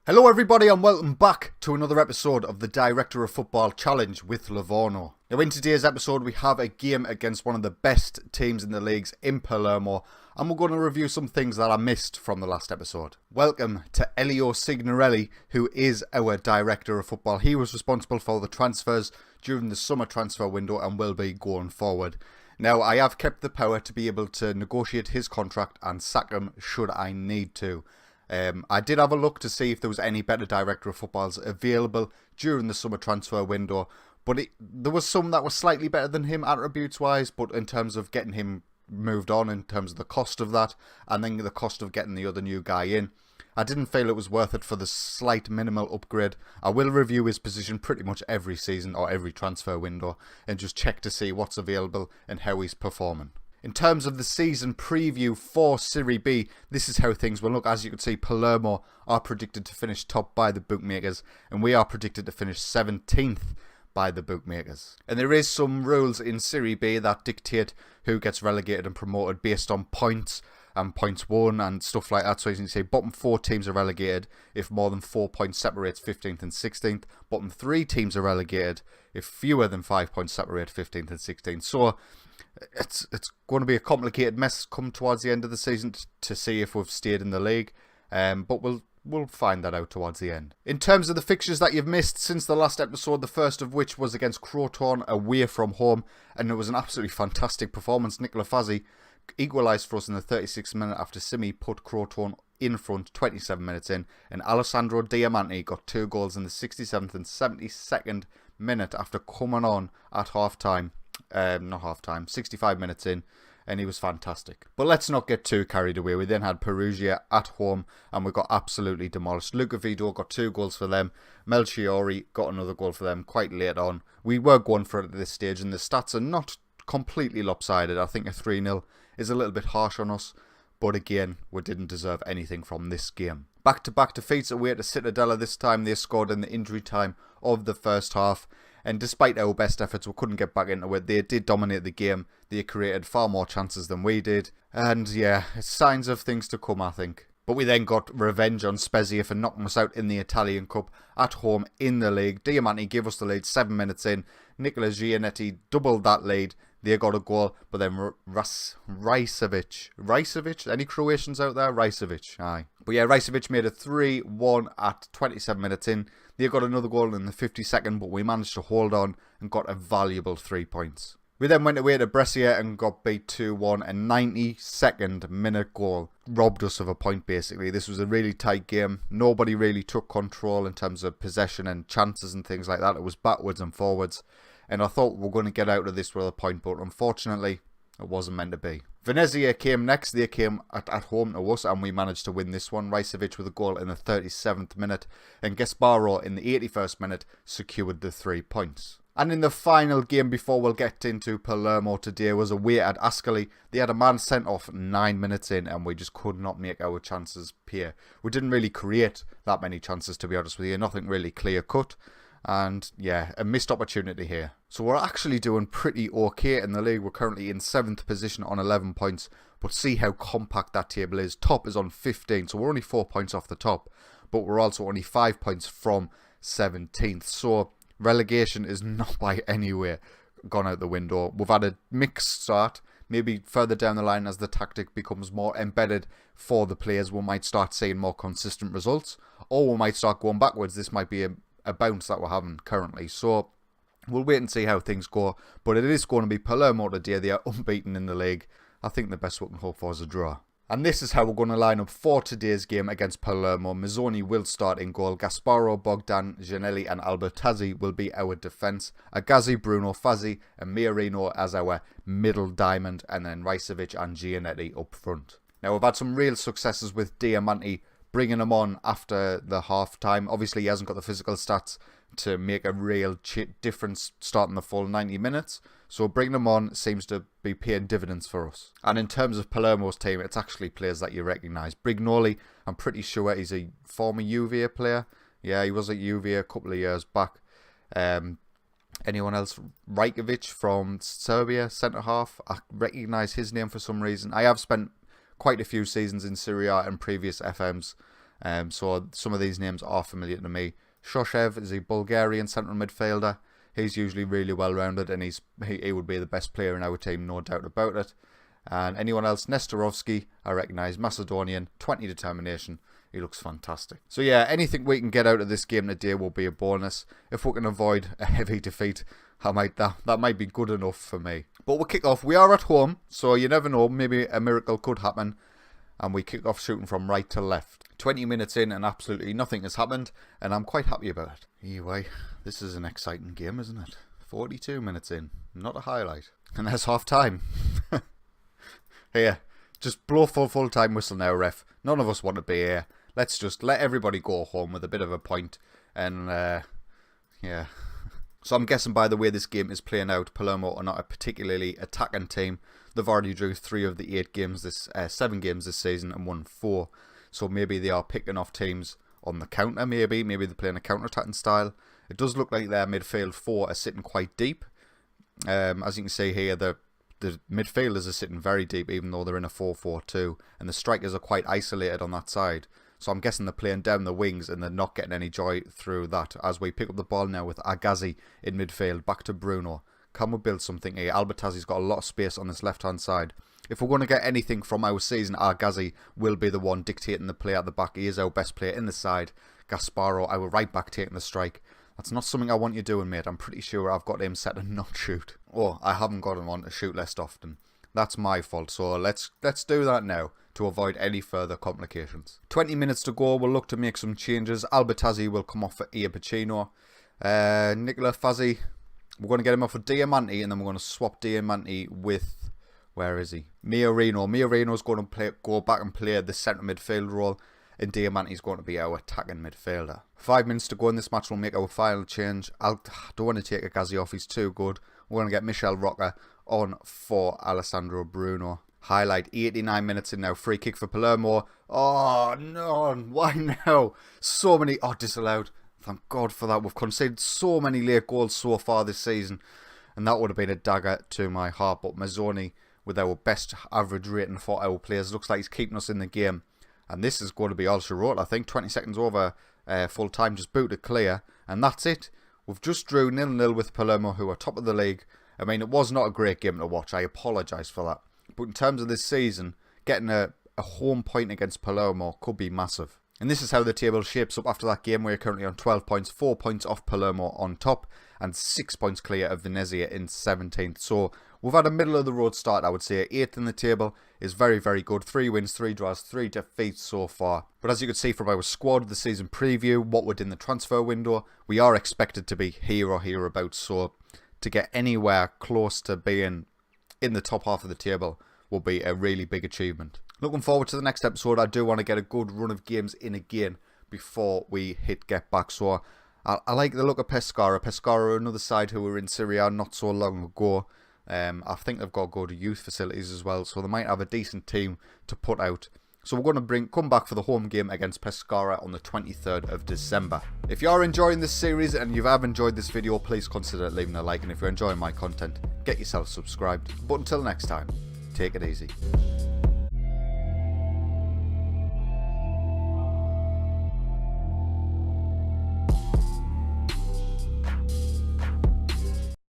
Hello everybody and welcome back to another episode of the Director of Football Challenge with Livorno. Now in today's episode we have a game against one of the best teams in the leagues in Palermo, and we're going to review some things that I missed from the last episode. Welcome to Elio Signorelli, who is our Director of Football. He was responsible for the transfers during the summer transfer window and will be going forward. Now I have kept the power to be able to negotiate his contract and sack him should I need to. I did have a look to see if there was any better Director of Footballs available during the summer transfer window, but there was some that were slightly better than him attributes wise, but in terms of getting him moved on, in terms of the cost of that, and then the cost of getting the other new guy in, I didn't feel it was worth it for the slight minimal upgrade. I will review his position pretty much every season or every transfer window and just check to see what's available and how he's performing. In terms of the season preview for Serie B, this is how things will look. As you can see, Palermo are predicted to finish top by the bookmakers, and we are predicted to finish 17th by the bookmakers. And there is some rules in Serie B that dictate who gets relegated and promoted based on points and points won and stuff like that. So as you can see, bottom 4 teams are relegated if more than 4 points separates 15th and 16th. Bottom 3 teams are relegated if fewer than 5 points separate 15th and 16th. So it's going to be a complicated mess come towards the end of the season to see if we've stayed in the league, but we'll find that out towards the end. In terms of the fixtures that you've missed since the last episode, the first of which was against Crotone away from home, and it was an absolutely fantastic performance. Nicola Fazzi equalised for us in the 36th minute after Simi put Crotone in front 27 minutes in, and Alessandro Diamanti got 2 goals in the 67th and 72nd minute after coming on at half-time. Not half-time, 65 minutes in, and he was fantastic. But let's not get too carried away. We then had Perugia at home, and we got absolutely demolished. Luca Vido got 2 goals for them. Melchiori got another goal for them quite late on. We were going for it at this stage, and the stats are not completely lopsided. I think a 3-0 is a little bit harsh on us, but again, we didn't deserve anything from this game. Back-to-back defeats away to Cittadella. This time they scored in the injury time of the first half. And despite our best efforts, we couldn't get back into it. They did dominate the game. They created far more chances than we did. And yeah, signs of things to come, I think. But we then got revenge on Spezia for knocking us out in the Italian Cup at home in the league. Diamanti gave us the lead 7 minutes in. Nicola Gianetti doubled that lead. They got a goal, but then Rajcevic, any Croatians out there? Rajcevic, aye. But yeah, Rajcevic made it 3-1 at 27 minutes in. They got another goal in the 52nd, but we managed to hold on and got a valuable 3 points. We then went away to Brescia and got beat 2-1. A 92nd minute goal robbed us of a point, basically. This was a really tight game. Nobody really took control in terms of possession and chances and things like that. It was backwards and forwards. And I thought we were going to get out of this with a point, but unfortunately, it wasn't meant to be. Venezia came next. They came at home to us, and we managed to win this one. Rajcevic with a goal in the 37th minute, and Gasparo in the 81st minute secured the 3 points. And in the final game before we'll get into Palermo today was away at Ascoli. They had a man sent off 9 minutes in, and we just could not make our chances appear. We didn't really create that many chances, to be honest with you. Nothing really clear cut. And yeah, a missed opportunity here. So we're actually doing pretty okay in the league. We're currently in 7th position on 11 points. But see how compact that table is. Top is on 15, so we're only 4 points off the top. But we're also only 5 points from 17th. So relegation is not by any way gone out the window. We've had a mixed start. Maybe further down the line as the tactic becomes more embedded for the players, we might start seeing more consistent results. Or we might start going backwards. This might be a bounce that we're having currently. So we'll wait and see how things go. But it is going to be Palermo today. They are unbeaten in the league. I think the best we can hope for is a draw. And this is how we're going to line up for today's game against Palermo. Mazzoni will start in goal. Gasparo, Bogdan, Gianelli and Albertazzi will be our defence. Agazzi, Bruno, Fazzi and Miarino as our middle diamond. And then Rajcevic and Gianetti up front. Now we've had some real successes with Diamanti bringing him on after the half-time. Obviously, he hasn't got the physical stats to make a real difference starting the full 90 minutes. So bringing him on seems to be paying dividends for us. And in terms of Palermo's team, it's actually players that you recognise. Brignoli, I'm pretty sure he's a former UVA player. Yeah, he was at UVA a couple of years back. Anyone else? Rajkovic from Serbia, centre-half. I recognise his name for some reason. I have spent quite a few seasons in Serie A and previous FMs. So some of these names are familiar to me. Shoshev is a Bulgarian central midfielder. He's usually really well rounded, and he would be the best player in our team, no doubt about it. And anyone else, Nestorovsky, I recognise, Macedonian, 20 determination. He looks fantastic. So yeah, anything we can get out of this game today will be a bonus. If we can avoid a heavy defeat, that might be good enough for me. But we'll kick off. We are at home, so you never know. Maybe a miracle could happen. And we kick off shooting from right to left. 20 minutes in and absolutely nothing has happened. And I'm quite happy about it. Anyway, this is an exciting game, isn't it? 42 minutes in. Not a highlight. And there's half time. Here, just blow full time whistle now, ref. None of us want to be here. Let's just let everybody go home with a bit of a point. And, yeah. So I'm guessing by the way this game is playing out, Palermo are not a particularly attacking team. They've already drew 3 of the 7 games this season and won 4. So maybe they are picking off teams on the counter, maybe they're playing a counter-attacking style. It does look like their midfield 4 are sitting quite deep. As you can see here, the midfielders are sitting very deep, even though they're in a 4-4-2. And the strikers are quite isolated on that side. So I'm guessing they're playing down the wings and they're not getting any joy through that. As we pick up the ball now with Agazi in midfield, back to Bruno. Can we build something here? Albertazi's got a lot of space on this left-hand side. If we're going to get anything from our season, Agazi will be the one dictating the play at the back. He is our best player in the side. Gasparo, our right back, taking the strike. That's not something I want you doing, mate. I'm pretty sure I've got him set to not shoot. Or I haven't got him on to shoot less often. That's my fault. So let's do that now to avoid any further complications. 20 minutes to go. We'll look to make some changes. Albertazzi will come off for Iapicino. Nicola Fazzi, we're going to get him off for Diamanti, and then we're going to swap Diamanti with, where is he? Miorino. Miorino's going to go back and play the centre midfield role, and Diamanti's going to be our attacking midfielder. 5 minutes to go in this match. We'll make our final change. I don't want to take Agazi off. He's too good. We're going to get Michel Roca on for Alessandro Bruno. Highlight, 89 minutes in now. Free kick for Palermo. Oh, no. Why now? So many. Oh, disallowed. Thank God for that. We've conceded so many late goals so far this season. And that would have been a dagger to my heart. But Mazzoni, with our best average rating for our players, looks like he's keeping us in the game. And this is going to be all she wrote. I think 20 seconds over full time. Just booted clear. And that's it. We've just drew 0-0 with Palermo, who are top of the league. I mean, it was not a great game to watch. I apologise for that. But in terms of this season, getting a home point against Palermo could be massive. And this is how the table shapes up after that game. We're currently on 12 points, 4 points off Palermo on top, and 6 points clear of Venezia in 17th. So we've had a middle of the road start, I would say. 8th in the table is very, very good. 3 wins, 3 draws, 3 defeats so far. But as you can see from our squad, the season preview, what we're in the transfer window, we are expected to be here or hereabouts. So to get anywhere close to being in the top half of the table will be a really big achievement. Looking forward to the next episode. I do want to get a good run of games in again before we hit get back. So I like the look of Pescara. Pescara are another side who were in Serie A not so long ago. I think they've got good youth facilities as well, so they might have a decent team to put out. So we're going to come back for the home game against Pescara on the 23rd of December. If you are enjoying this series and you have enjoyed this video, please consider leaving a like. And if you're enjoying my content, get yourself subscribed. But until next time, take it easy.